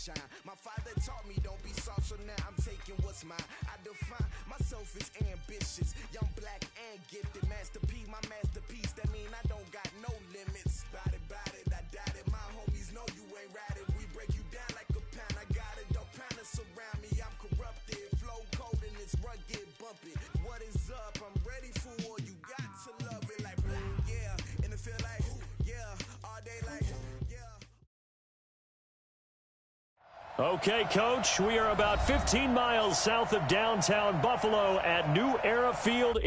shine. My father taught me don't be soft, so now I'm taking what's mine. I define myself as ambitious, young, black, and gifted. Master P, my masterpiece, that mean I don't got no limits. Bout it, I doubt it. My homies know you ain't ratted. We break you down like a pound. I got it, don't pound us around me. I'm corrupted, flow cold and it's rugged, bumpy. What is up? I'm ready for war. You got to love it like yeah, and it feel like yeah, all day like yeah. Okay, Coach, we are about 15 miles south of downtown Buffalo at New Era Field.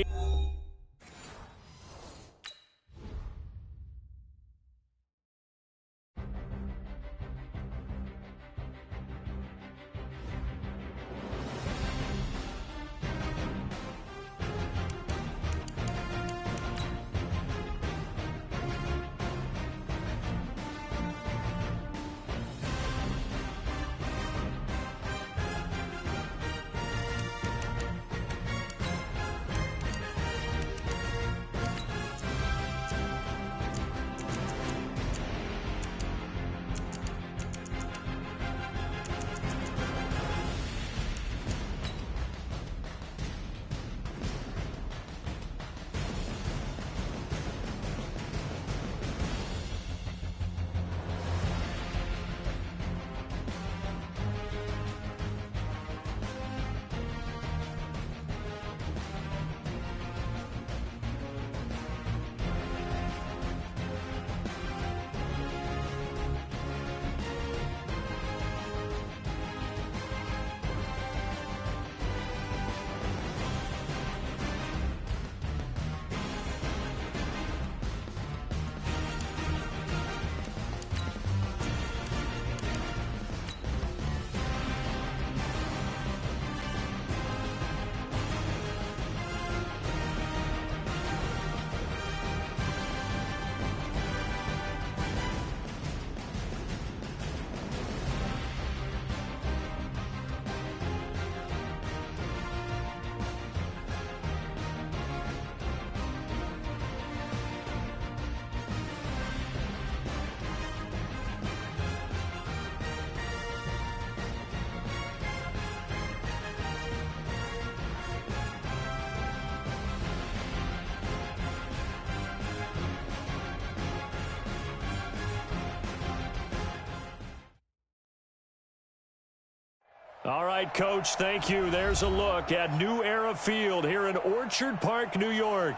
All right, Coach, thank you. There's a look at New Era Field here in Orchard Park, New York.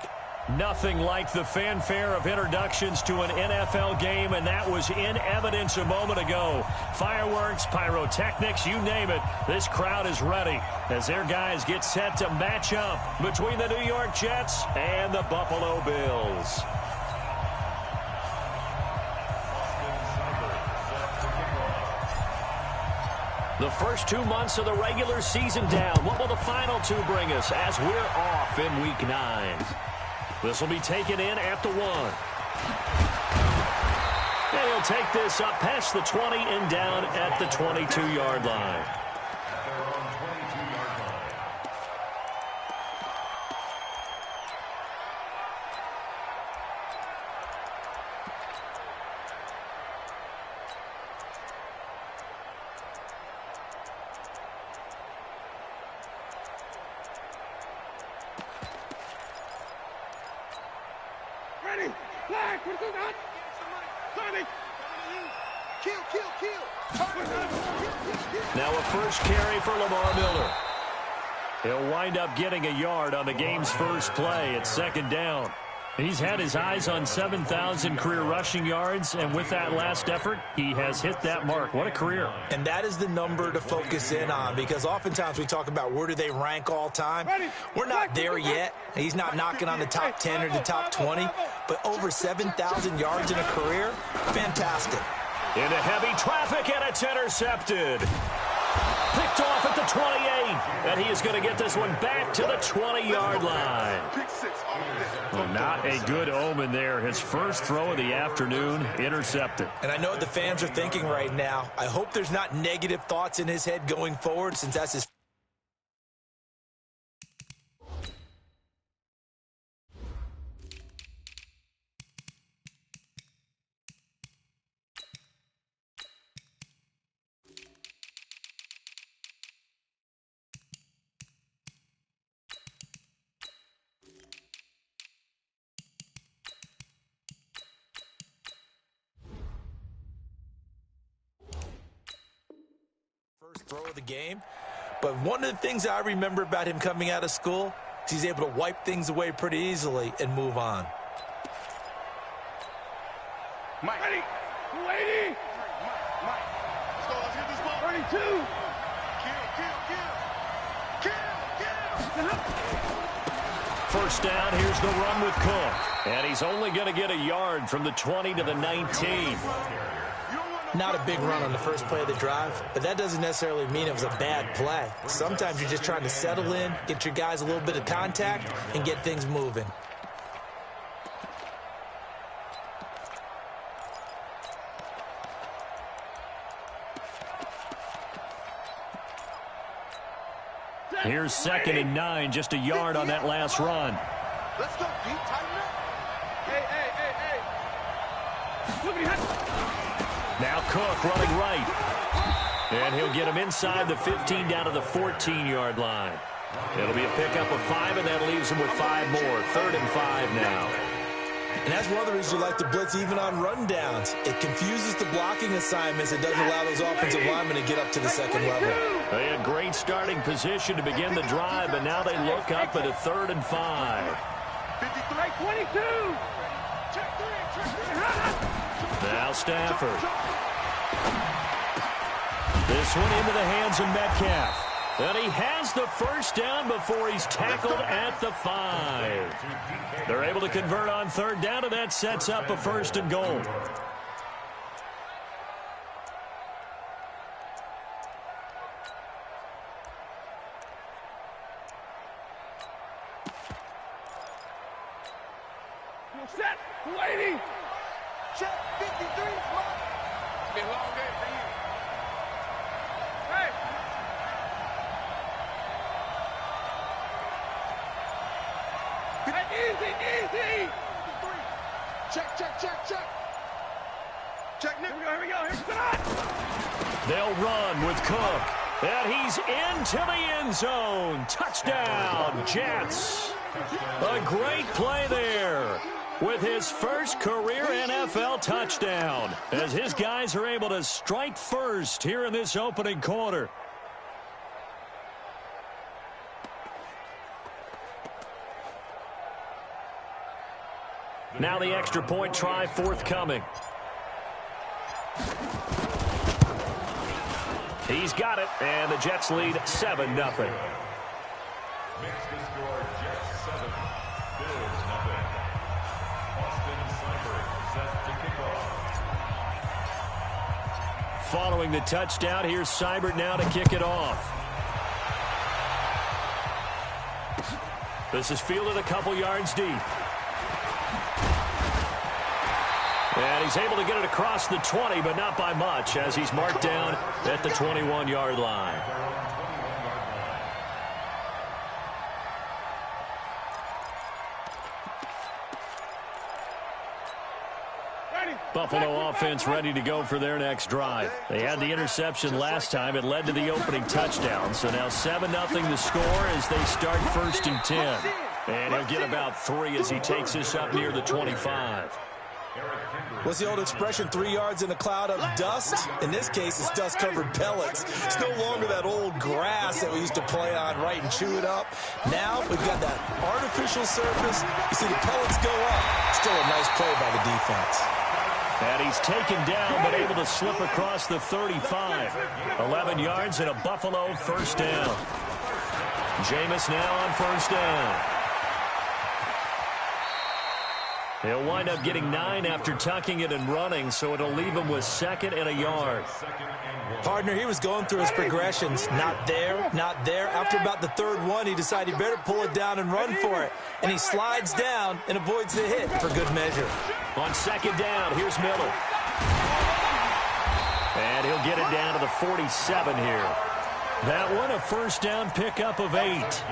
Nothing like the fanfare of introductions to an NFL game, and that was in evidence a moment ago. Fireworks, pyrotechnics, you name it. This crowd is ready as their guys get set to match up between the New York Jets and the Buffalo Bills. The first 2 months of the regular season down. What will the final two bring us as we're off in Week 9? This will be taken in at the 1. And he'll take this up past the 20 and down at the 22-yard line. Now a first carry for Lamar Miller. He'll wind up getting a yard on the game's first play at second down. He's had his eyes on 7,000 career rushing yards, and with that last effort, he has hit that mark. What a career. And that is the number to focus in on, because oftentimes we talk about where do they rank all time. We're not there yet. He's not knocking on the top 10 or the top 20, but over 7,000 yards in a career, fantastic. Into heavy traffic, and it's intercepted. Picked off at the 28, and he is going to get this one back to the 20-yard line. Well, not a good omen there. His first throw of the afternoon, intercepted. And I know what the fans are thinking right now. I hope there's not negative thoughts in his head going forward, since that's his throw of the game. But one of the things I remember about him coming out of school is he's able to wipe things away pretty easily and move on. Mike. Ready. 280. Mike. Let's get this ball. 32. Kill. First down, here's the run with Cook. And he's only going to get a yard from the 20 to the 19. Not a big run on the first play of the drive, but that doesn't necessarily mean it was a bad play. Sometimes you're just trying to settle in, get your guys a little bit of contact, and get things moving. Here's 2nd and 9, just a yard on that last run. Let's go, deep, tighten up. Hey. Now Cook running right. And he'll get him inside the 15 down to the 14-yard line. It'll be a pickup of 5, and that leaves him with 5 more. 3rd and 5 now. And that's one of the reasons you like to blitz even on rundowns. It confuses the blocking assignments. It doesn't allow those offensive linemen to get up to the second level. They had great starting position to begin the drive, but now they look up at a 3rd and 5. 22. Now Stafford. This one into the hands of Metcalf. And he has the first down before he's tackled at the 5. They're able to convert on 3rd down, and that sets up a 1st and goal. Set. 280. Check 53. It's been a long day for you. Hey. Easy. 53. Check. Check, Nick. Here we go. They'll run with Cook. And he's into the end zone. Touchdown, Jets. A great play there with his first career NFL touchdown, as his guys are able to strike first here in this opening quarter. Now the extra point try forthcoming. He's got it, and the Jets lead 7-0. Following the touchdown, here's Seibert now to kick it off. This is fielded a couple yards deep. And he's able to get it across the 20, but not by much, as he's marked down at the 21-yard line. Buffalo offense ready to go for their next drive. They had the interception last time. It led to the opening touchdown. So now 7-0 the score as they start 1st and 10. And he'll get about 3 as he takes this up near the 25. What's the old expression, 3 yards in a cloud of dust? In this case, it's dust-covered pellets. It's no longer that old grass that we used to play on, right, and chew it up. Now we've got that artificial surface. You see the pellets go up. Still a nice play by the defense. And he's taken down, but able to slip across the 35. 11 yards and a Buffalo 1st down. Jameis now on 1st down. He'll wind up getting 9 after tucking it and running, so it'll leave him with 2nd and a yard. Partner, he was going through his progressions. Not there, not there. After about the 3rd one, he decided he better pull it down and run for it. And he slides down and avoids the hit for good measure. On 2nd down, here's Miller. And he'll get it down to the 47 here. That one, a 1st down pickup of 8.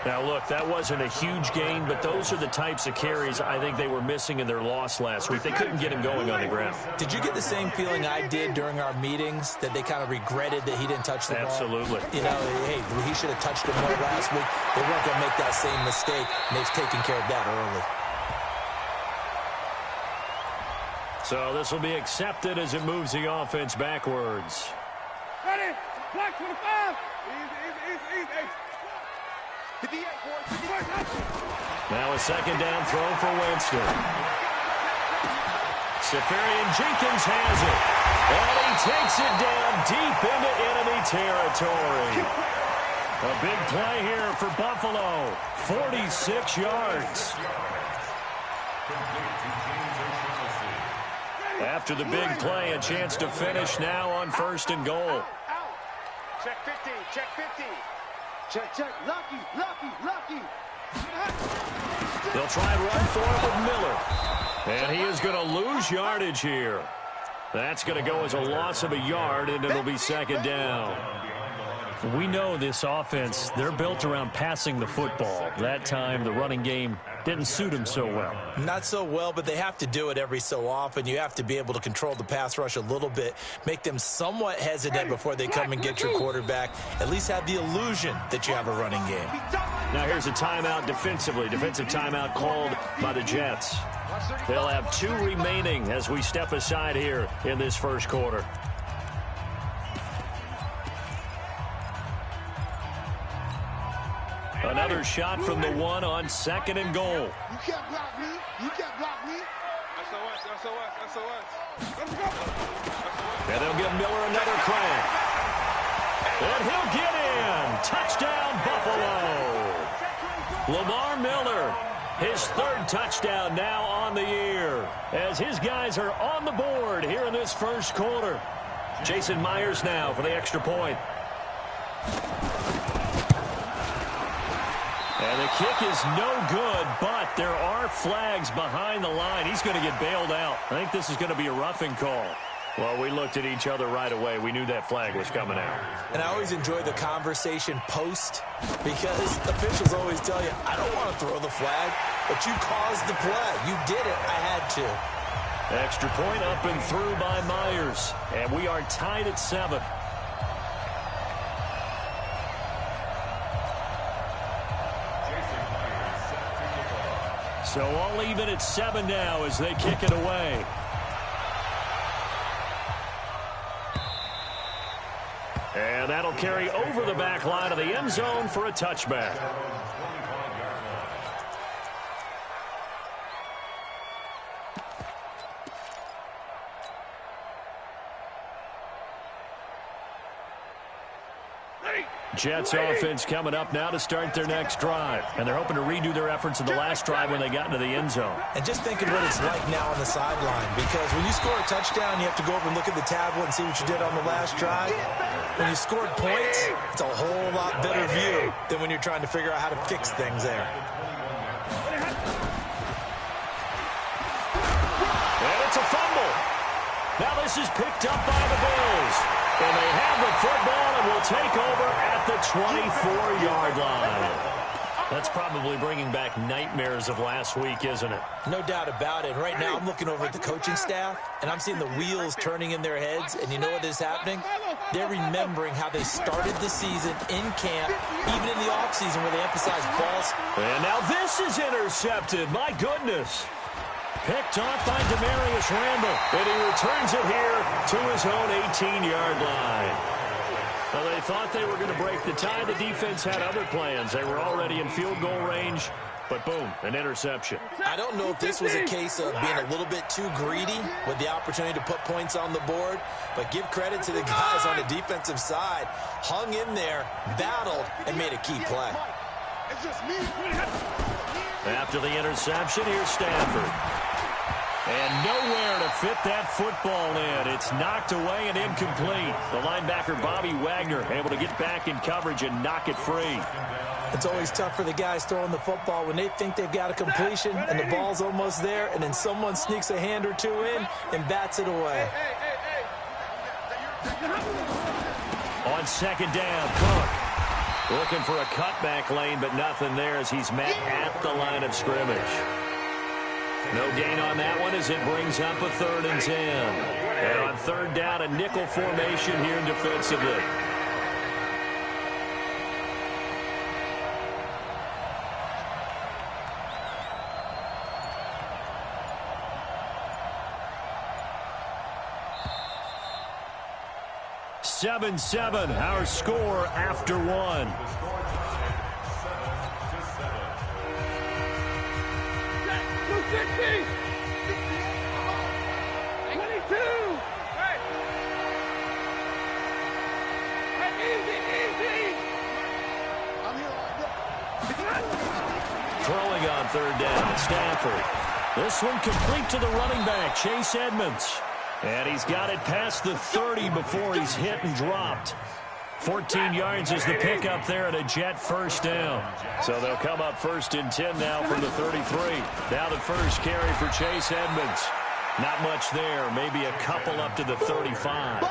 Now, look, that wasn't a huge gain, but those are the types of carries I think they were missing in their loss last week. They couldn't get him going on the ground. Did you get the same feeling I did during our meetings, that they kind of regretted that he didn't touch the ball? Absolutely. You know, hey, he should have touched it more last week. They weren't going to make that same mistake, and they've taken care of that early. So this will be accepted as it moves the offense backwards. Ready? Black 25. Easy. 58, boys. Now a second down throw for Winston. Safarian Jenkins has it. And he takes it down deep into enemy territory. A big play here for Buffalo. 46 yards. After the big play, a chance to finish now on 1st and goal. Check 50. Check 50. Check. Lucky. They'll try and run for it with Miller. And he is going to lose yardage here. That's going to go as a loss of a yard, and it'll be second down. We know this offense, they're built around passing the football. That time, the running game didn't suit them so well. Not so well, but they have to do it every so often. You have to be able to control the pass rush a little bit, make them somewhat hesitant before they come and get your quarterback. At least have the illusion that you have a running game. Now here's a timeout defensively. Defensive timeout called by the Jets. They'll have 2 remaining as we step aside here in this first quarter. Another shot from the 1 on 2nd and goal. You can't block me. SOS. Let's go. And they'll give Miller another crack. And he'll get in. Touchdown, Buffalo. Lamar Miller, his 3rd touchdown now on the year, as his guys are on the board here in this first quarter. Jason Myers now for the extra point. And the kick is no good, but there are flags behind the line. He's going to get bailed out. I think this is going to be a roughing call. Well, we looked at each other right away. We knew that flag was coming out. And I always enjoy the conversation post because officials always tell you, I don't want to throw the flag, but you caused the play. You did it. I had to. Extra point up and through by Myers. And we are tied at 7. So all even at 7 now as they kick it away. And that'll carry over the back line of the end zone for a touchback. Jets offense coming up now to start their next drive. And they're hoping to redo their efforts in the last drive when they got into the end zone. And just think of what it's like now on the sideline, because when you score a touchdown, you have to go over and look at the tablet and see what you did on the last drive. When you scored points, it's a whole lot better view than when you're trying to figure out how to fix things there. And it's a fumble. Now this is picked up by the Bills. And they have the football and will take over at the 24-yard line. That's probably bringing back nightmares of last week, isn't it? No doubt about it. Right now, I'm looking over at the coaching staff, and I'm seeing the wheels turning in their heads. And you know what is happening? They're remembering how they started the season in camp, even in the offseason where they emphasized balls. And now this is intercepted. My goodness. Picked off by Demarius Randall, and he returns it here to his own 18-yard line. Well, they thought they were going to break the tie. The defense had other plans. They were already in field goal range, but boom, an interception. I don't know if this was a case of being a little bit too greedy with the opportunity to put points on the board, but give credit to the guys on the defensive side. Hung in there, battled, and made a key play. It's just me. After the interception, here's Stafford. And nowhere to fit that football in. It's knocked away and incomplete. The linebacker, Bobby Wagner, able to get back in coverage and knock it free. It's always tough for the guys throwing the football when they think they've got a completion and the ball's almost there, and then someone sneaks a hand or two in and bats it away. On second down, Cook looking for a cutback lane, but nothing there as he's met at the line of scrimmage. No gain on that one as it brings up a 3rd and 10. And on 3rd down, a nickel formation here defensively. 7-7, our score after one. Throwing on third down, Stafford. This one complete to the running back, Chase Edmonds. And he's got it past the 30 before he's hit and dropped. 14 yards is the pickup there at a Jet first down. So they'll come up 1st and 10 now from the 33. Now the first carry for Chase Edmonds. Not much there, maybe a couple up to the 35.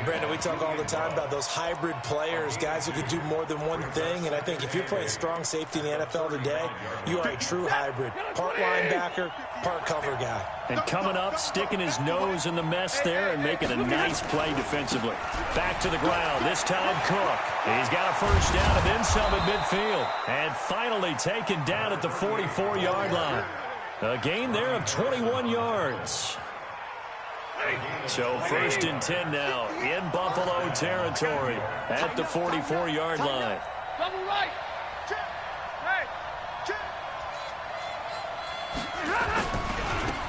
Brandon, we talk all the time about those hybrid players, guys who can do more than one thing. And I think if you're playing strong safety in the NFL today, you are a true hybrid. Part linebacker, part cover guy. And coming up, sticking his nose in the mess there and making a nice play defensively. Back to the ground, this time Cook. He's got a first down and then some at midfield. And finally taken down at the 44-yard line. A gain there of 21 yards. So 1st and 10 now in Buffalo territory at the 44-yard line. Double right.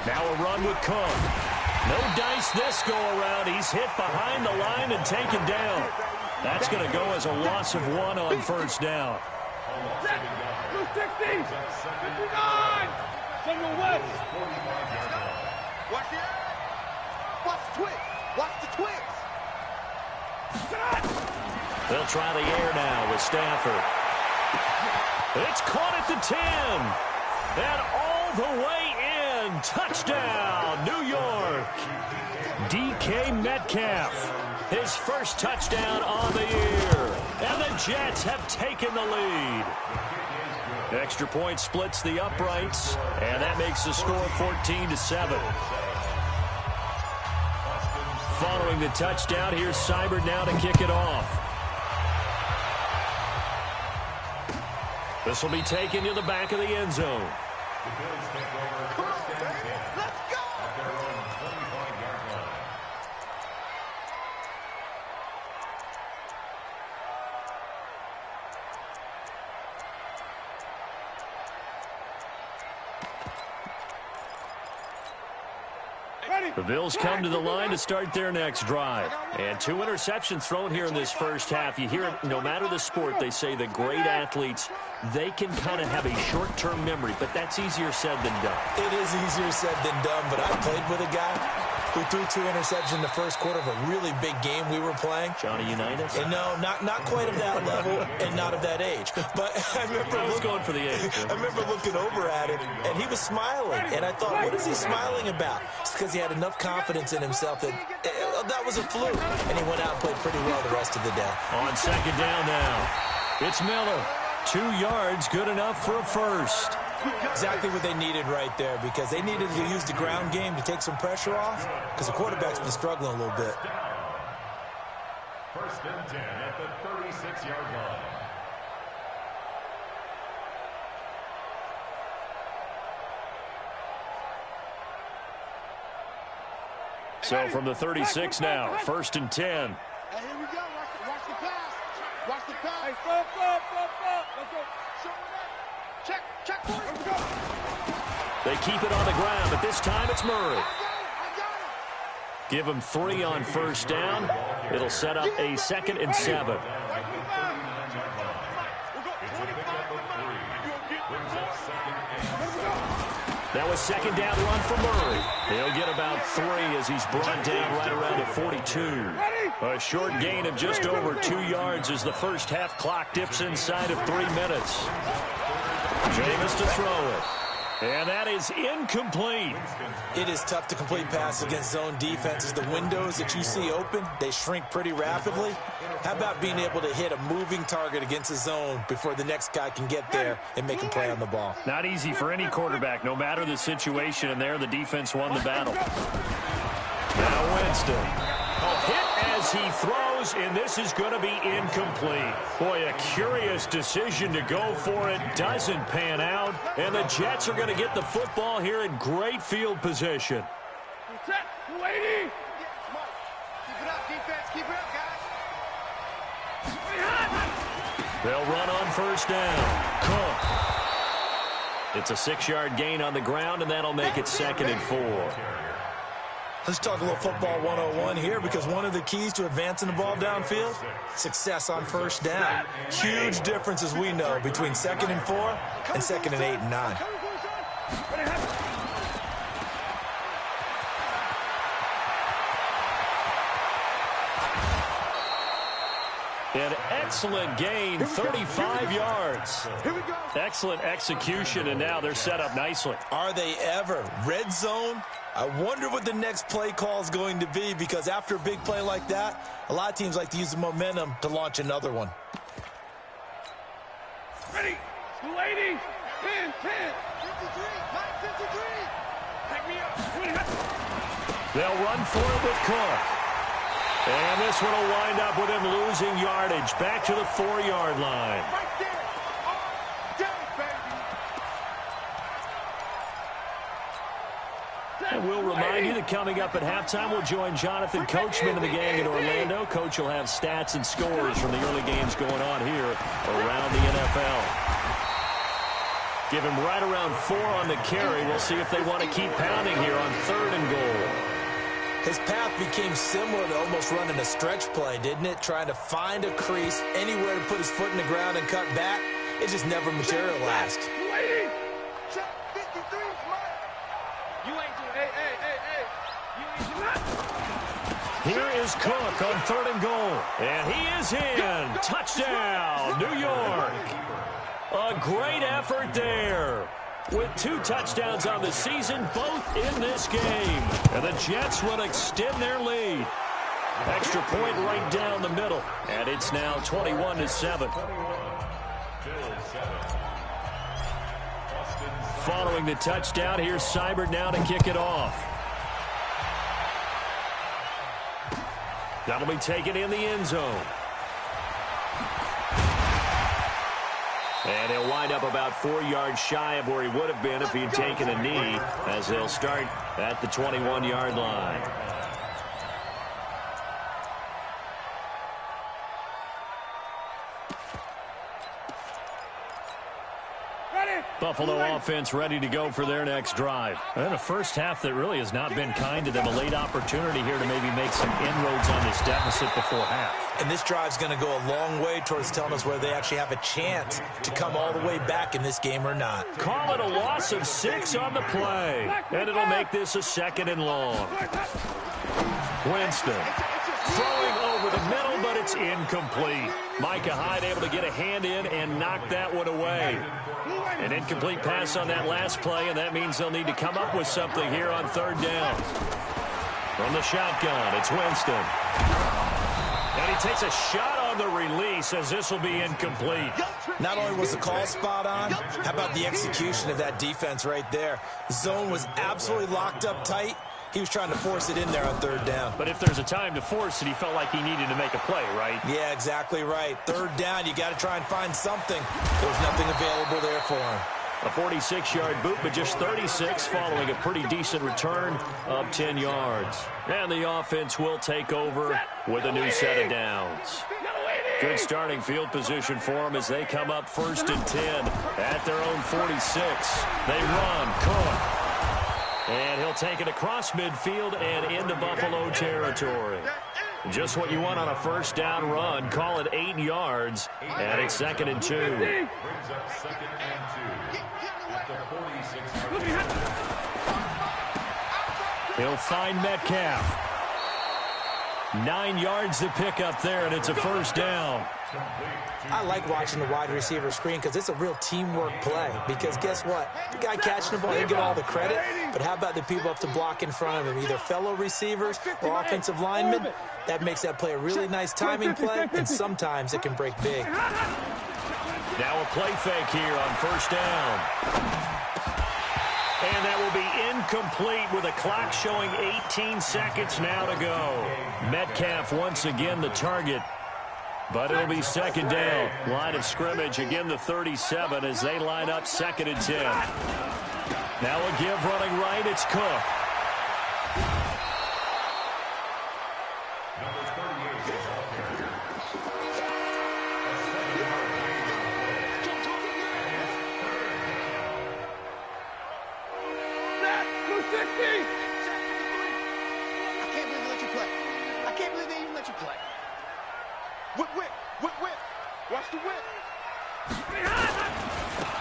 Now a run with Cook. No dice this go around. He's hit behind the line and taken down. That's going to go as a loss of 1 on first down. 260. 59. From the west. Watch the eye. Watch the twitch. Watch the twitch. They'll try the air now with Stafford. It's caught at the 10. And all the way in. Touchdown, New York. DK Metcalf. His first touchdown on the year. And the Jets have taken the lead. Extra point splits the uprights. And that makes the score 14-7. Following the touchdown, here's Seibert now to kick it off. This will be taken to the back of the end zone. The Bills come to the line to start their next drive. And 2 interceptions thrown here in this first half. You hear it, no matter the sport, they say the great athletes, they can kind of have a short-term memory, but that's easier said than done. It is easier said than done, but I played with a guy who threw 2 interceptions in the first quarter of a really big game we were playing. Johnny Unitas? And no, not quite of that level and not of that age. But I remember going for the age. I remember looking over at him, and he was smiling. And I thought, what is he smiling about? It's because he had enough confidence in himself that that was a fluke. And he went out and played pretty well the rest of the day. On second down now, it's Miller. 2 yards, good enough for a first. Exactly what they needed right there, because they needed to use the ground game to take some pressure off, because the quarterback's been struggling a little bit. 1st and 10 at the 36-yard line. So from the 36 now, 1st and 10. Hey, here we go. Watch the pass. Watch the pass. Hey, stop. Let's go. Show me that. Check. Let's go. They keep it on the ground, but this time it's Murray. I got it. Give him 3 on first down. It'll set up a 2nd and 7. Now a second down run for Murray. He'll get about 3 as he's brought down right around the 42. A short gain of just over 2 yards as the first half clock dips inside of 3 minutes. Jameis to throw it. And that is incomplete. It is tough to complete passes against zone defenses. The windows that you see open, they shrink pretty rapidly. How about being able to hit a moving target against a zone before the next guy can get there and make a play on the ball? Not easy for any quarterback, no matter the situation, and there the defense won the battle. Now Winston. A hit as he throws, and this is going to be incomplete. Boy, a curious decision to go for it. Doesn't pan out, and the Jets are going to get the football here in great field position. Keep it up, defense. Keep it up, guys. They'll run on first down. Cook. It's a 6-yard gain on the ground, and that'll make it 2nd and 4. Let's talk a little football 101 here, because one of the keys to advancing the ball downfield, success on first down. Huge difference, as we know, between 2nd and 4 and 2nd and 8 and 9. An excellent gain, 35 yards. Excellent execution, and now they're set up nicely. Are they ever? Red zone? I wonder what the next play call is going to be, because after a big play like that, a lot of teams like to use the momentum to launch another one. Ready. 280. 10, 10. 53. 53. Pick me up. They'll run for it with Cook. And this one will wind up with him losing yardage. Back to the 4-yard line. Right there. All day, baby. And we'll remind you that coming up at halftime, we'll join Jonathan Coachman and the gang in Orlando. Coach will have stats and scores from the early games going on here around the NFL. Give him right around 4 on the carry. We'll see if they want to keep pounding here on 3rd and goal. His path became similar to almost running a stretch play, didn't it? Trying to find a crease, anywhere to put his foot in the ground and cut back. It just never materialized. 280. Check 53, Mike. You ain't doing, hey. You ain't doing. Here is Cook on 3rd and goal. And he is in. Touchdown, New York. A great effort there. With 2 touchdowns on the season, both in this game. And the Jets will extend their lead. Extra point right down the middle. And it's now 21-7. Following the touchdown, here's Seibert now to kick it off. That'll be taken in the end zone. And he'll wind up about 4 yards shy of where he would have been if he'd taken a knee, as they'll start at the 21-yard line. Buffalo offense ready to go for their next drive. And a first half that really has not been kind to them. A late opportunity here to maybe make some inroads on this deficit before half. And this drive's going to go a long way towards telling us whether they actually have a chance to come all the way back in this game or not. Call it a loss of 6 on the play. And it'll make this a 2nd and long. Winston throwing over the middle, but it's incomplete. Micah Hyde able to get a hand in and knock that one away. An incomplete pass on that last play, and that means they'll need to come up with something here on 3rd down. From the shotgun, it's Winston. And he takes a shot on the release, as this will be incomplete. Not only was the call spot on, how about the execution of that defense right there? The zone was absolutely locked up tight. He was trying to force it in there on 3rd down. But if there's a time to force it, he felt like he needed to make a play, right? Yeah, exactly right. 3rd down, you got to try and find something. There was nothing available there for him. A 46-yard boot, but just 36 following a pretty decent return of 10 yards. And the offense will take over with a new set of downs. Good starting field position for them as they come up 1st and 10 at their own 46. They run. Cook. And he'll take it across midfield and into Buffalo territory. Just what you want on a 1st down run. Call it 8 yards, and it's 2nd and 2. Brings up 2nd and 2 at the 46-yard line. He'll find Metcalf. 9 yards to pick up there, and it's a 1st down. I like watching the wide receiver screen because it's a real teamwork play. Because guess what? The guy catching the ball, he'll get all the credit. But how about the people up to block in front of him, either fellow receivers or offensive linemen? That makes that play a really nice timing play, and sometimes it can break big. Now a play fake here on 1st down. And that will be incomplete with a clock showing 18 seconds now to go. Metcalf once again the target. But it'll be 2nd down. Line of scrimmage, again the 37 as they line up 2nd and 10. Now a give running right, it's Cook.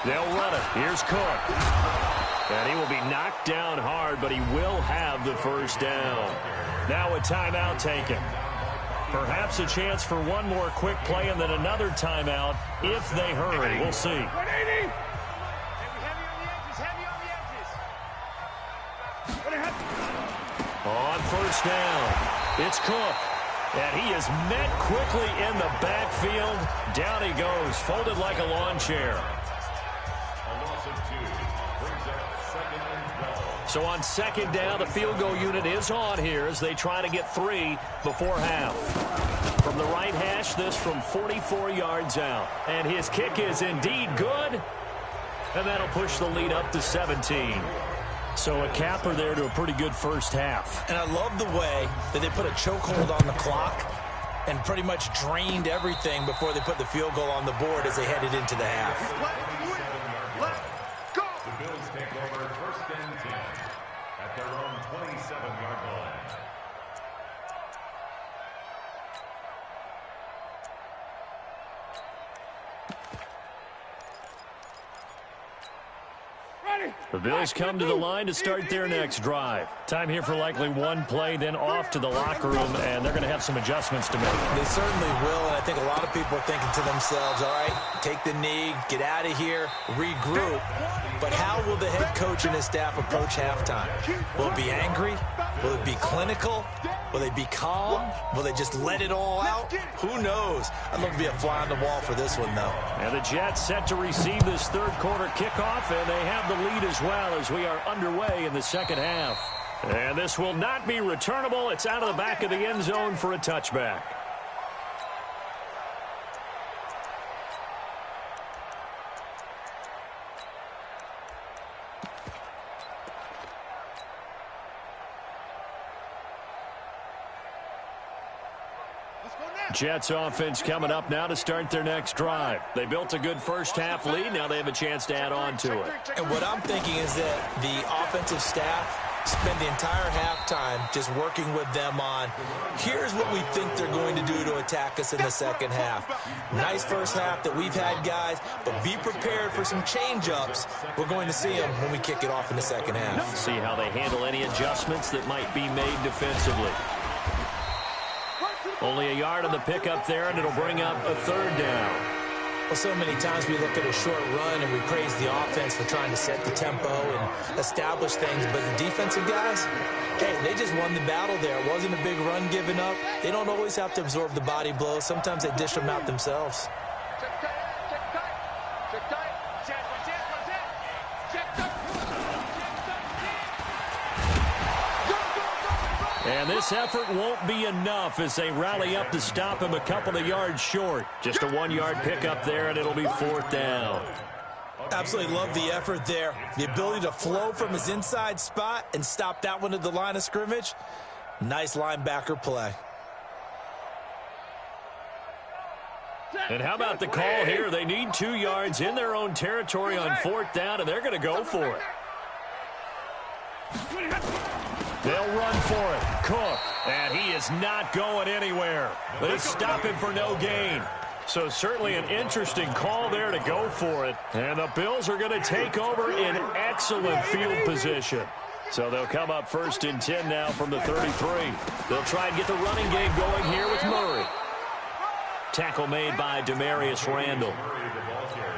They'll run it. Here's Cook. And he will be knocked down hard, but he will have the first down. Now a timeout taken. Perhaps a chance for one more quick play and then another timeout if they hurry. We'll see. On first down, it's Cook. And he is met quickly in the backfield. Down he goes, folded like a lawn chair. A loss of 2 brings up 2nd and 12. So on second down, the field goal unit is on here as they try to get 3 before half. From the right hash, this from 44 yards out. And his kick is indeed good. And that'll push the lead up to 17. So a capper there to a pretty good first half. And I love the way that they put a chokehold on the clock and pretty much drained everything before they put the field goal on the board as they headed into the half. The Bills take over 1st and 10 at their own 27-yard line. The Bills come to the line to start their next drive. Time here for likely one play, then off to the locker room, and they're going to have some adjustments to make. They certainly will, and I think a lot of people are thinking to themselves, all right, take the knee, get out of here, regroup. But how will the head coach and his staff approach halftime? Will it be angry? Will it be clinical? Will they be calm? Will they just let it all out? Who knows? I'd love to be a fly on the wall for this one, though. And the Jets set to receive this third quarter kickoff, and they have the lead as well as we are underway in the second half. And this will not be returnable. It's out of the back of the end zone for a touchback. Jets offense coming up now to start their next drive. They built a good first half lead. Now they have a chance to add on to it. And what I'm thinking is that the offensive staff spend the entire halftime just working with them on, here's what we think they're going to do to attack us in the second half. Nice first half that we've had, guys, but be prepared for some change-ups. We're going to see them when we kick it off in the second half. See how they handle any adjustments that might be made defensively. Only a yard on the pickup there, and it'll bring up a third down. Well, so many times we look at a short run and we praise the offense for trying to set the tempo and establish things, but the defensive guys, hey, they just won the battle there. It wasn't a big run given up. They don't always have to absorb the body blows. Sometimes they dish them out themselves. And this effort won't be enough as they rally up to stop him a couple of yards short. Just a 1-yard pickup there, and it'll be fourth down. Absolutely love the effort there. The ability to flow from his inside spot and stop that one at the line of scrimmage. Nice linebacker play. And how about the call here? They need 2 yards in their own territory on fourth down, and they're going to go for it. They'll run for it. Cook, and he is not going anywhere. They stop him for no gain. So certainly an interesting call there to go for it. And the Bills are going to take over in excellent field position. So they'll come up 1st and 10 now from the 33. They'll try and get the running game going here with Murray. Tackle made by Demarius Randall.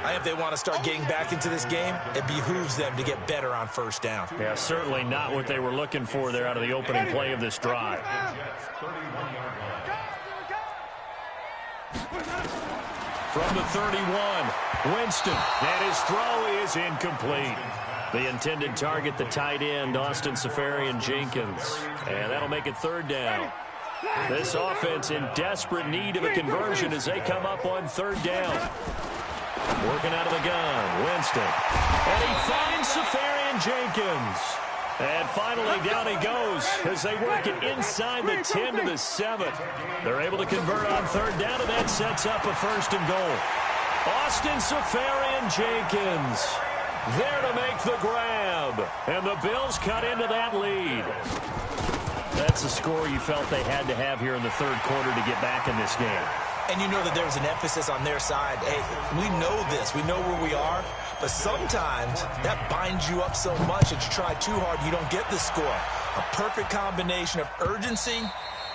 I think if they want to start getting back into this game, it behooves them to get better on first down. Yeah, certainly not what they were looking for there out of the opening play of this drive. From the 31, Winston, and his throw is incomplete. The intended target, the tight end, Austin Seferian-Jenkins. And that'll make it third down. This offense in desperate need of a conversion as they come up on third down. Working out of the gun, Winston. And he finds Seferian-Jenkins. And finally, down he goes as they work it inside the 10 to the 7. They're able to convert on third down, and that sets up a 1st and goal. Austin Seferian-Jenkins there to make the grab. And the Bills cut into that lead. That's the score you felt they had to have here in the third quarter to get back in this game. And you know that there was an emphasis on their side. Hey, we know this. We know where we are. But sometimes that binds you up so much that you try too hard, you don't get the score. A perfect combination of urgency,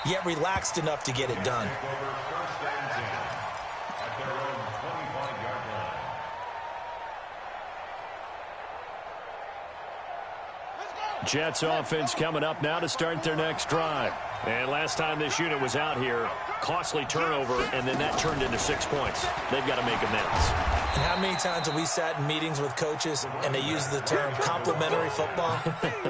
yet relaxed enough to get it done. Jets offense coming up now to start their next drive. And last time this unit was out here, costly turnover, and then that turned into 6 points. They've got to make amends. And how many times have we sat in meetings with coaches and they use the term complementary football?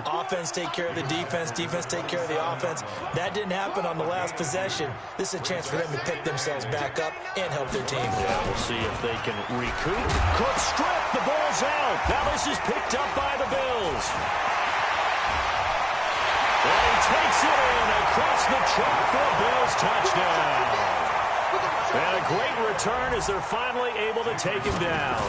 Offense take care of the defense, defense take care of the offense. That didn't happen on the last possession. This is a chance for them to pick themselves back up and help their team. Yeah, we'll see if they can recoup. Cook strip, the ball's out. Now this is picked up by the Bills. And he takes it in across the chalk for a Bills touchdown. And a great return as they're finally able to take him down.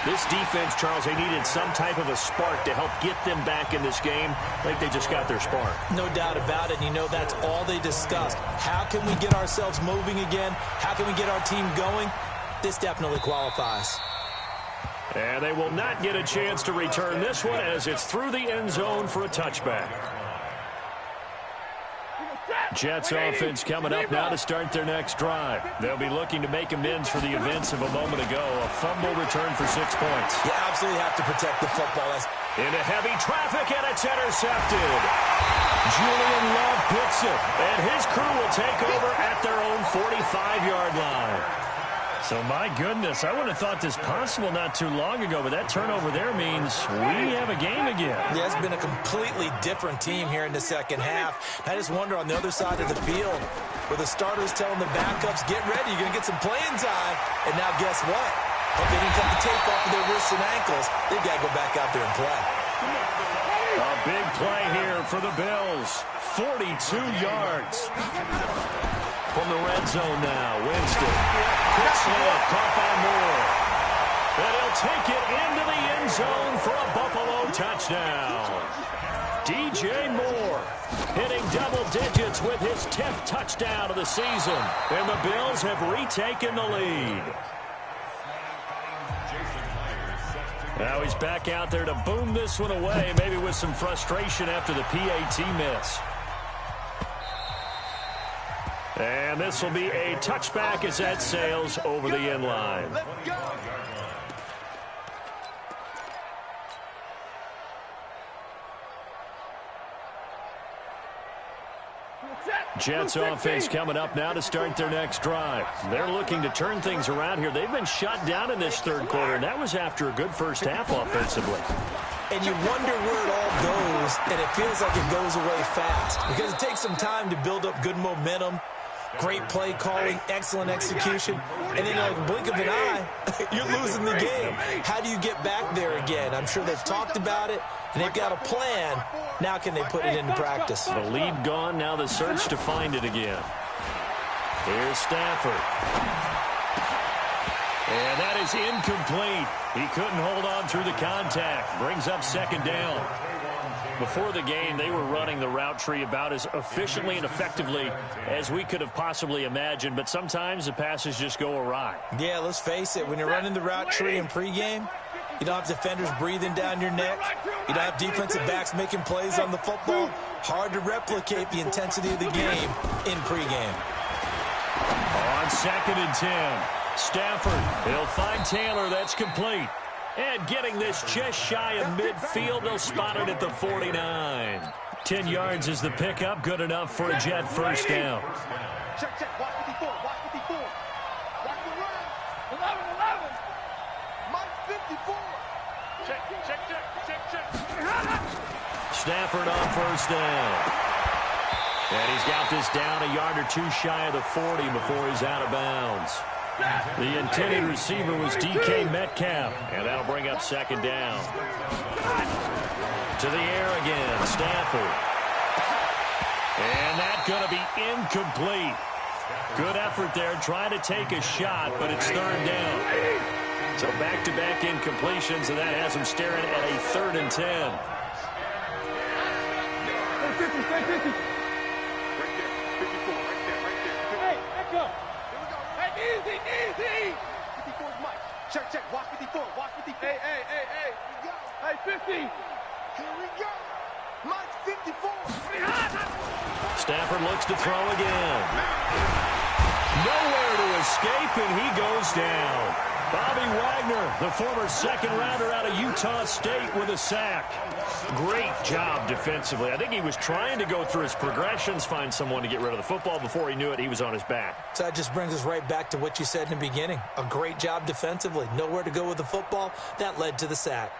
This defense, Charles, they needed some type of a spark to help get them back in this game. Like they just got their spark. No doubt about it. And you know, that's all they discussed. How can we get ourselves moving again? How can we get our team going? This definitely qualifies. And they will not get a chance to return this one as it's through the end zone for a touchback. Jets offense coming up now to start their next drive. They'll be looking to make amends for the events of a moment ago. A fumble return for 6 points. You absolutely have to protect the football. Into heavy traffic, and it's intercepted. Julian Love picks it, and his crew will take over at their own 45-yard line. So, my goodness, I would have thought this possible not too long ago, but that turnover there means we have a game again. Yeah, it's been a completely different team here in the second half. I just wonder on the other side of the field, where the starters telling the backups, get ready, you're going to get some playing time. And now guess what? Hope they didn't cut the tape off of their wrists and ankles. They've got to go back out there and play. A big play here for the Bills. 42 yards. From the red zone now, Winston. Quick slip, caught by Moore. And he'll take it into the end zone for a Buffalo touchdown. DJ Moore hitting double digits with his 10th touchdown of the season. And the Bills have retaken the lead. Now he's back out there to boom this one away, maybe with some frustration after the PAT miss. And this will be a touchback as that sails over the end line. Jets offense coming up now to start their next drive. They're looking to turn things around here. They've been shut down in this third quarter, and that was after a good first half offensively. And you wonder where it all goes, and it feels like it goes away fast because it takes some time to build up good momentum. Great play calling, excellent execution, and then like a blink of an eye, you're losing the game. How do you get back there again? I'm sure they've talked about it, and they've got a plan. Now can they put it into practice? The lead gone, now the search to find it again. Here's Stafford. And that is incomplete. He couldn't hold on through the contact. Brings up second down. Before the game, they were running the route tree about as efficiently and effectively as we could have possibly imagined, but sometimes the passes just go awry. Yeah, let's face it. When you're running the route tree in pregame, you don't have defenders breathing down your neck. You don't have defensive backs making plays on the football. Hard to replicate the intensity of the game in pregame. On 2nd and 10, Stafford, he'll find Taylor. That's complete. And getting this just shy of midfield, they'll spot it at the 49. 10 yards is the pickup, good enough for a Jet first down. Check, watch 54, watch 54. Watch the run. 11. Mike 54. Check. Stafford on first down. And he's got this down a yard or two shy of the 40 before he's out of bounds. The intended receiver was DK Metcalf, and that'll bring up second down. To the air again, Stafford. And that's going to be incomplete. Good effort there, trying to take a shot, but it's third down. So back-to-back incompletions, and that has him staring at a 3rd and 10. Right there. 54, right there. Hey, let's go. Here we go. Hey, easy. 54's Mike. Check, check. Watch 54. Watch 54. Hey. Hey, 50. Here we go. Mike's 54. Stafford looks to throw again. Nowhere to escape, and he goes down. Bobby Wagner, the former second-rounder out of Utah State, with a sack. Great job defensively. I think he was trying to go through his progressions, find someone to get rid of the football. Before he knew it, he was on his back. So that just brings us right back to what you said in the beginning. A great job defensively. Nowhere to go with the football. That led to the sack.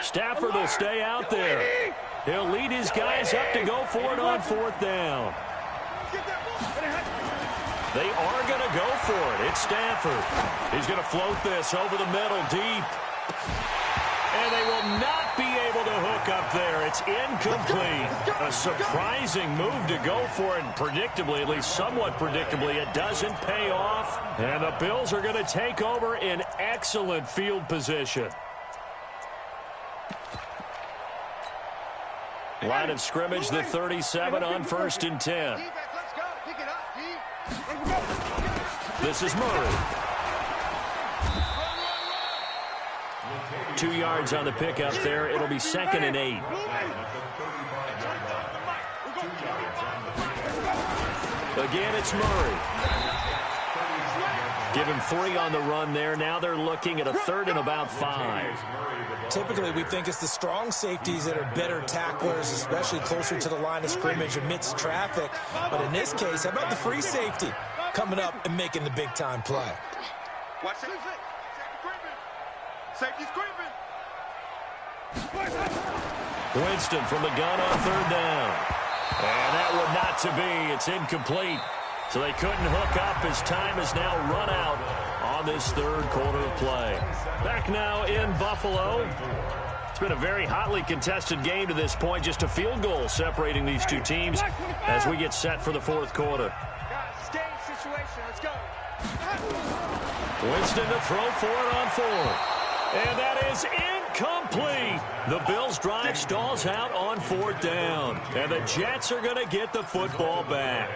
Stafford will stay out there. He'll lead his guys up to go for it on fourth down. They are going to go for it. It's Stafford. He's going to float this over the middle deep. And they will not be able to hook up there. It's incomplete. A surprising move to go for it. And predictably, at least somewhat predictably, it doesn't pay off. And the Bills are going to take over in excellent field position. Line of scrimmage, the 37 on 1st and 10. This is Murray. 2 yards on the pickup there. It'll be 2nd and 8. Again, it's Murray. Give him 3 on the run there. Now they're looking at a 3rd and about 5. Typically, we think it's the strong safeties that are better tacklers, especially closer to the line of scrimmage amidst traffic. But in this case, how about the free safety coming up and making the big-time play? Watch it. Safety's creeping. Winston from the gun on 3rd down. And that would not to be. It's incomplete. So they couldn't hook up as time has now run out on this 3rd quarter of play. Back now in Buffalo. It's been a very hotly contested game to this point. Just a field goal separating these two teams as we get set for the 4th quarter. Game situation. Let's go. Winston to throw for it on 4th. And that is incomplete. The Bills' drive stalls out on 4th down. And the Jets are going to get the football back.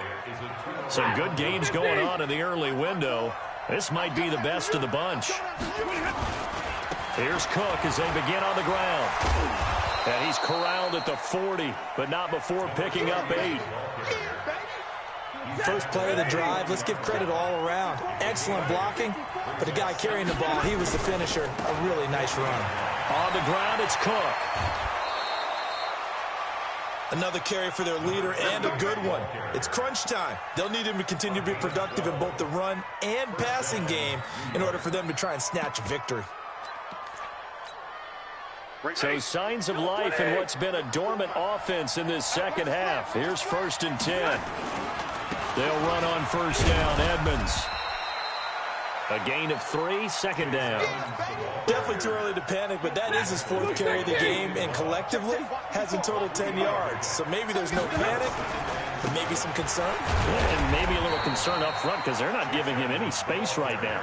Some good games going on in the early window. This might be the best of the bunch. Here's Cook as they begin on the ground. And he's corralled at the 40, but not before picking up 8. First play of the drive, let's give credit all around. Excellent blocking, but the guy carrying the ball, he was the finisher. A really nice run. On the ground, it's Cook. Another carry for their leader and a good one. It's crunch time. They'll need him to continue to be productive in both the run and passing game in order for them to try and snatch a victory. So signs of life in what's been a dormant offense in this second half. Here's 1st and 10. They'll run on 1st down. Edmonds. A gain of 3, 2nd down. Definitely too early to panic, but that is his 4th carry of the game, and collectively has in total 10 yards. So maybe there's no panic, but maybe some concern. And maybe a little concern up front because they're not giving him any space right now.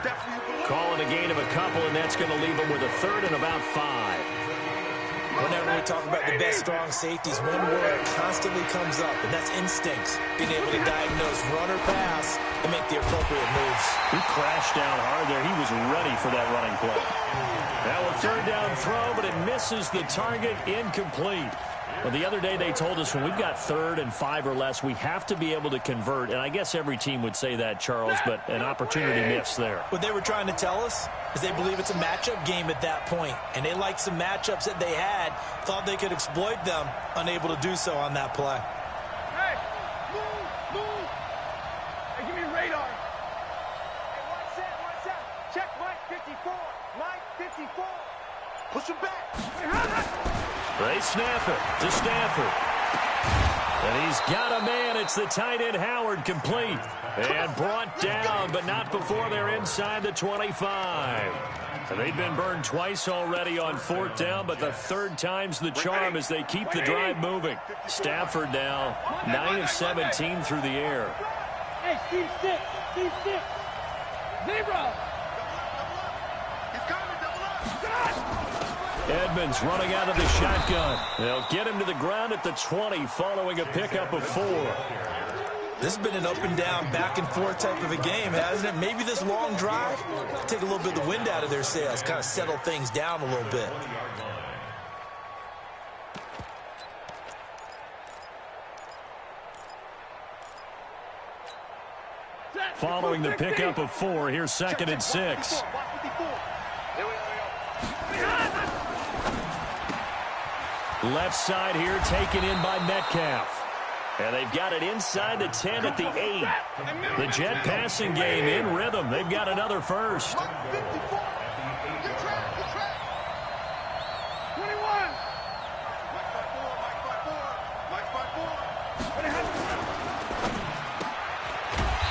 Calling a gain of a couple, and that's going to leave him with a 3rd and about 5. Whenever we talk about the best strong safeties, one word constantly comes up, and that's instincts. Being able to diagnose run or pass and make the appropriate moves. He crashed down hard there. He was ready for that running play. Now a 3rd down throw, but it misses the target. Incomplete. Well, the other day they told us when we've got 3rd and 5 or less, we have to be able to convert. And I guess every team would say that, Charles, but an opportunity missed there. What they were trying to tell us is they believe it's a matchup game at that point. And they liked some matchups that they had, thought they could exploit them, unable to do so on that play. Hey, move. Hey, give me the radar. Hey, watch out. Check Mike 54. Mike 54. Push him back. They snap it to Stafford. And he's got a man. It's the tight end Howard, complete. And brought down, but not before they're inside the 25. They've been burned twice already on 4th down, but the 3rd time's the charm as they keep the drive moving. Stafford now 9 of 17 through the air. Hey, Steve 6. 0. He's coming, double up. Edmonds running out of the shotgun. They'll get him to the ground at the 20 following a pickup of 4. This has been an up-and-down, back-and-forth type of a game, hasn't it? Maybe this long drive, take a little bit of the wind out of their sails, kind of settle things down a little bit. Following the pickup of 4, here's 2nd and 6. Left side here taken in by Metcalf. And they've got it inside the 10 at the 8. The Jet passing game in rhythm. They've got another first.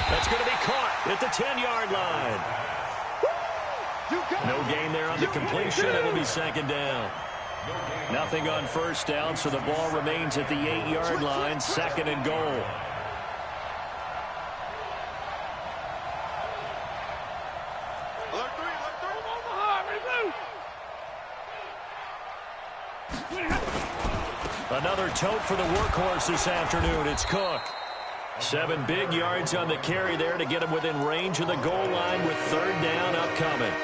That's going to be caught at the 10-yard line. No gain there on the completion. It'll be 2nd down. Nothing on 1st down, so the ball remains at the 8-yard line, 2nd and goal. Another tote for the workhorse this afternoon. It's Cook. 7 big yards on the carry there to get him within range of the goal line with 3rd down upcoming.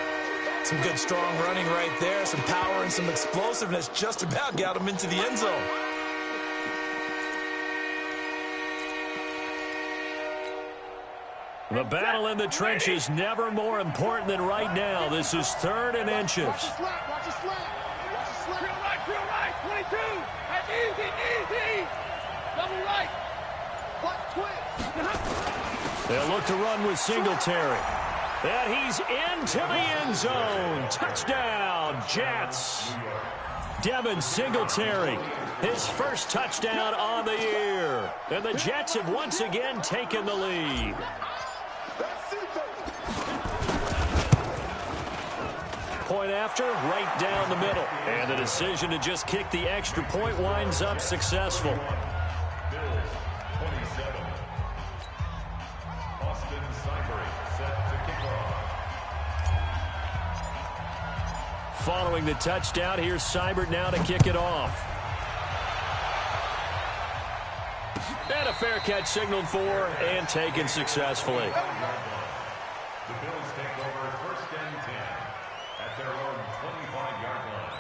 Some good, strong running right there. Some power and some explosiveness just about got him into the end zone. The battle in the trenches never more important than right now. This is 3rd and inches. Watch the slap. Watch the slap. Watch the slap. Drill right. 22. That's easy. Double right. Butt twist. They'll look to run with Singletary. And he's into the end zone. Touchdown, Jets. Devin Singletary, his first touchdown on the year. And the Jets have once again taken the lead. Point after, right down the middle. And the decision to just kick the extra point winds up successful. Following the touchdown, here's Seibert now to kick it off. And a fair catch signaled for and taken successfully. The Bills take over 1st and 10 at their own 25-yard line.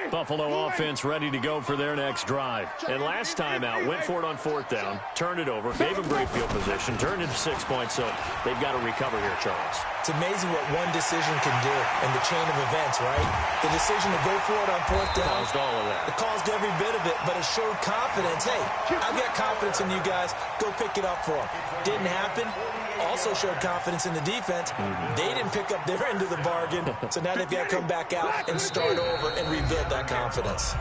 Buffalo offense ready to go for their next drive. And last time out, went for it on 4th down, turned it over, gave them great field position, turned into 6 points, so they've got to recover here, Charles. It's amazing what one decision can do in the chain of events, right? The decision to go for it on 4th down. Caused all of that. It caused every bit of it, but it showed confidence. Hey, I've got confidence in you guys. Go pick it up for them. Didn't happen. Also showed confidence in the defense. They didn't pick up their end of the bargain, so now they've got to come back out and start over and rebuild that confidence.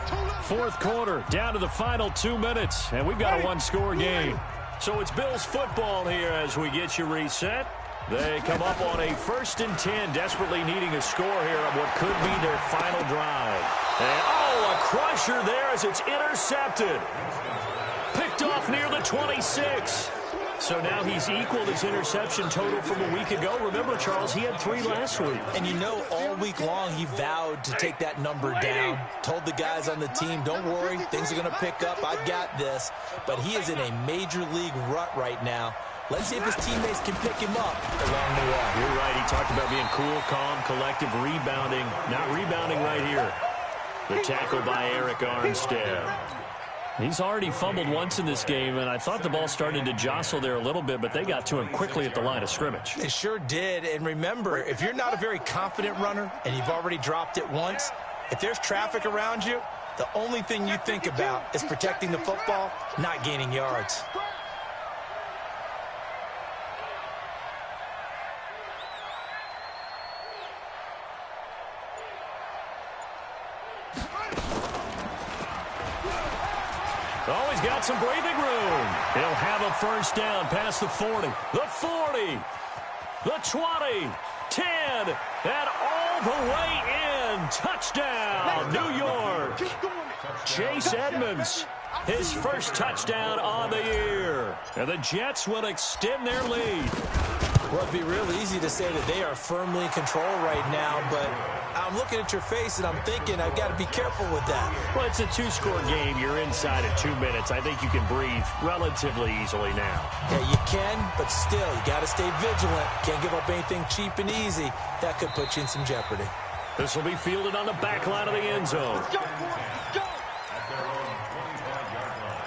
4th quarter, down to the final 2 minutes, and we've got a one-score game. So it's Bills football here as we get you reset. They come up on a 1st and 10, desperately needing a score here on what could be their final drive. And, oh, a crusher there as it's intercepted. Picked off near the 26. So now he's equaled his interception total from a week ago. Remember, Charles, he had 3 last week. And you know, all week long he vowed to take that number down. Told the guys on the team, don't worry, things are going to pick up. I've got this. But he is in a major league rut right now. Let's see if his teammates can pick him up along the way. You're right. He talked about being cool, calm, collective, rebounding. Not rebounding right here. The tackle by Eric Armstead. He's already fumbled once in this game, and I thought the ball started to jostle there a little bit, but they got to him quickly at the line of scrimmage. They sure did. And remember, if you're not a very confident runner and you've already dropped it once, if there's traffic around you, the only thing you think about is protecting the football, not gaining yards. Oh, he's got some breathing room. He'll have a first down past the 40, the 40, the 20, 10, and all the way in. Touchdown, New York. Chase Edmonds, his first touchdown on the year. here. And the Jets will extend their lead. Well, it'd be real easy to say that they are firmly in control right now, but I'm looking at your face and I'm thinking I've got to be careful with that. Well, it's a two-score game. You're inside of 2 minutes. I think you can breathe relatively easily now. Yeah, you can, but still, you got to stay vigilant. Can't give up anything cheap and easy. That could put you in some jeopardy. This will be fielded on the back line of the end zone. Go, go. At their own 25-yard line.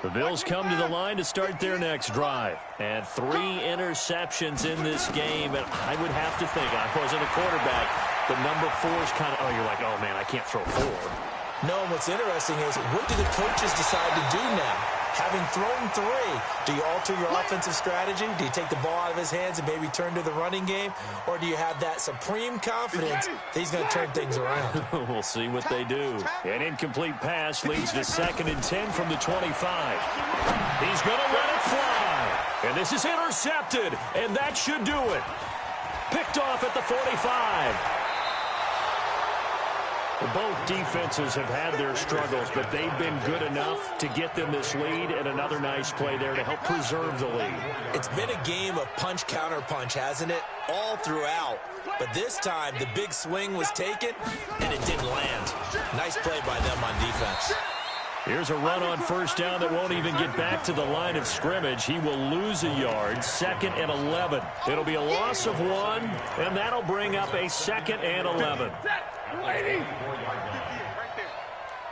The Bills come to the line to start their next drive. And 3 interceptions in this game. And I would have to think, I wasn't a quarterback, but number 4 is kind of, you're like, oh, man, I can't throw 4. No, what's interesting is what do the coaches decide to do now? Having thrown 3, do you alter your offensive strategy? Do you take the ball out of his hands and maybe turn to the running game? Or do you have that supreme confidence that he's going to turn things around? We'll see what they do. An incomplete pass leads to 2nd and 10 from the 25. He's going to let it fly. And this is intercepted, and that should do it. Picked off at the 45. Both defenses have had their struggles, but they've been good enough to get them this lead, and another nice play there to help preserve the lead. It's been a game of punch-counter-punch, hasn't it? All throughout. But this time, the big swing was taken, and it didn't land. Nice play by them on defense. Here's a run on first down that won't even get back to the line of scrimmage. He will lose a yard, 2nd and 11. It'll be a loss of 1, and that'll bring up a 2nd and 11. Right there.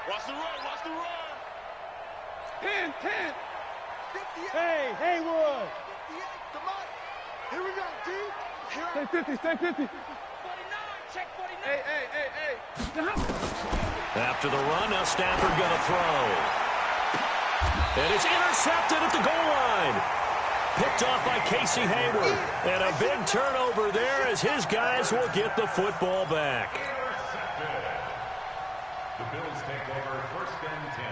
Watch the run, watch the run. 10. Hey, Haywood. Come on. Here we go, G. Stay 50. 49, check 49. Hey. After the run, now Stafford going to throw. And it's intercepted at the goal line. Picked off by Casey Hayward. And a big turnover there as his guys will get the football back. The Bills take over 1st and 10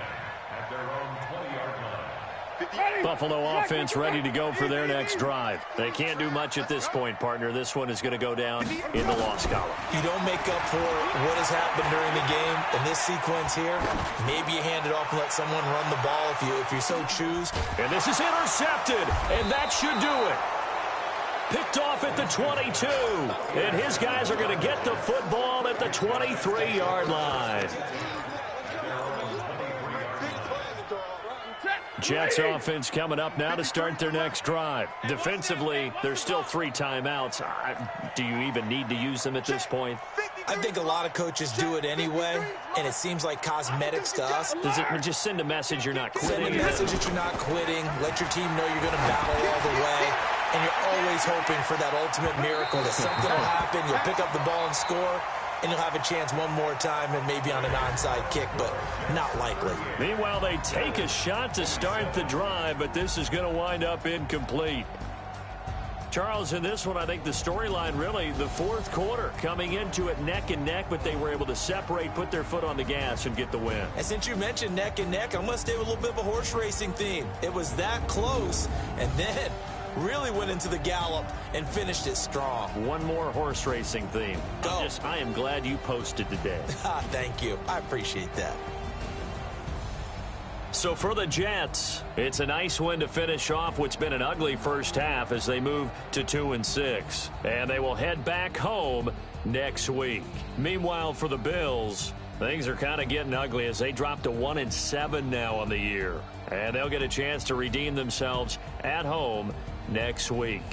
at their own 20-yard line. Buffalo offense ready to go for their next drive. They can't do much at this point, partner. This one is going to go down in the loss column. You don't make up for what has happened during the game in this sequence here. Maybe you hand it off and let someone run the ball if you so choose. And this is intercepted, and that should do it. Picked off at the 22, and his guys are going to get the football at the 23-yard line. Jets offense coming up now to start their next drive. Defensively, there's still 3 timeouts. Do you even need to use them at this point? I think a lot of coaches do it anyway, and it seems like cosmetics to us. Does it just send a message you're not quitting? Send a message that you're not quitting. Let your team know you're going to battle all the way. And you're always hoping for that ultimate miracle that something will happen. You'll pick up the ball and score, and you'll have a chance one more time and maybe on an onside kick, but not likely. Meanwhile, they take a shot to start the drive, but this is going to wind up incomplete. Charles, in this one, I think the storyline really, the 4th quarter, coming into it neck and neck, but they were able to separate, put their foot on the gas, and get the win. And since you mentioned neck and neck, I'm going to stay with a little bit of a horse racing theme. It was that close, and then really went into the gallop and finished it strong. One more horse racing theme. Go. I am glad you posted today. Thank you. I appreciate that. So for the Jets, it's a nice win to finish off what's been an ugly first half as they move to 2-6. And they will head back home next week. Meanwhile, for the Bills, things are kind of getting ugly as they drop to 1-7 now on the year. And they'll get a chance to redeem themselves at home next week.